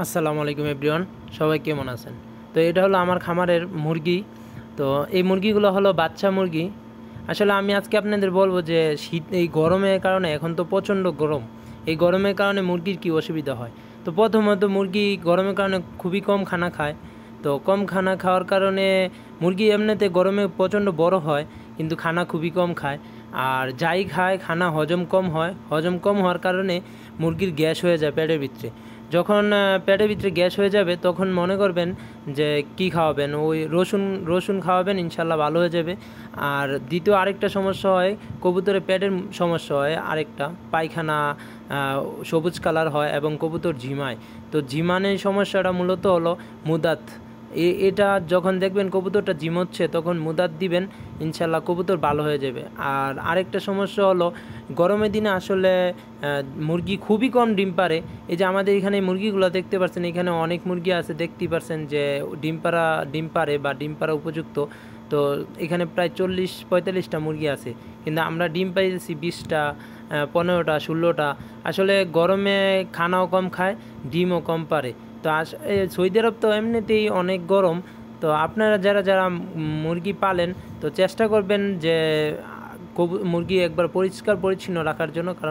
আসসালামু আলাইকুম এভরিওয়ান, সবাই কেমন আছেন? তো এটা হলো আমার খামারের মুরগি। তো এই মুরগিগুলো হলো বাচ্চা মুরগি। আসলে আমি আজকে আপনাদের বলবো যে এই গরমের কারণে, এখন তো প্রচণ্ড গরম, এই গরমের কারণে মুরগির কী অসুবিধা হয়। তো প্রথমত মুরগি গরমের কারণে খুবই কম খানা খায়। তো কম খানা খাওয়ার কারণে মুরগি এমনিতে গরমে প্রচণ্ড বড় হয়, কিন্তু খানা খুবই কম খায়। আর যাই খায় খানা হজম কম হয়, হজম কম হওয়ার কারণে মুরগির গ্যাস হয়ে যায় পেটের ভিতরে। যখন পেটের ভিতরে গ্যাস হয়ে যাবে তখন মনে করবেন যে কি খাওয়াবেন, ওই রসুন রসুন খাওয়াবেন, ইনশাল্লাহ ভালো হয়ে যাবে। আর দ্বিতীয় আরেকটা সমস্যা হয়, কবুতরের পেটের সমস্যা হয়, আরেকটা পায়খানা সবুজ কালার হয় এবং কবুতর ঝিমায়। তো ঝিমানের সমস্যাটা মূলত হলো মুদাত। এটা যখন দেখবেন কবুতরটা ঝিমোচ্ছে তখন মুদাত দিবেন, ইনশাল্লাহ কবুতর ভালো হয়ে যাবে। আর আরেকটা সমস্যা হলো গরমের দিনে আসলে মুরগি খুবই কম ডিম পারে। এই যে আমাদের এখানে মুরগিগুলো দেখতে পাচ্ছেন, এখানে অনেক মুরগি আছে, দেখতেই পাচ্ছেন যে ডিম পারে বা ডিম পাড়া উপযুক্ত। তো এখানে প্রায় 40-45টা মুরগি আছে, কিন্তু আমরা ডিম পাইছি 20টা, 15টা, 16টা। আসলে গরমে খানাও কম খায়, ডিমও কম পারে। তো সৌদি আরব তো এমনিতেই অনেক গরম। তো আপনারা যারা যারা মুরগি পালেন, তো চেষ্টা করবেন যে মুরগি একবার পরিষ্কার পরিচ্ছন্ন রাখার জন্য, কারণ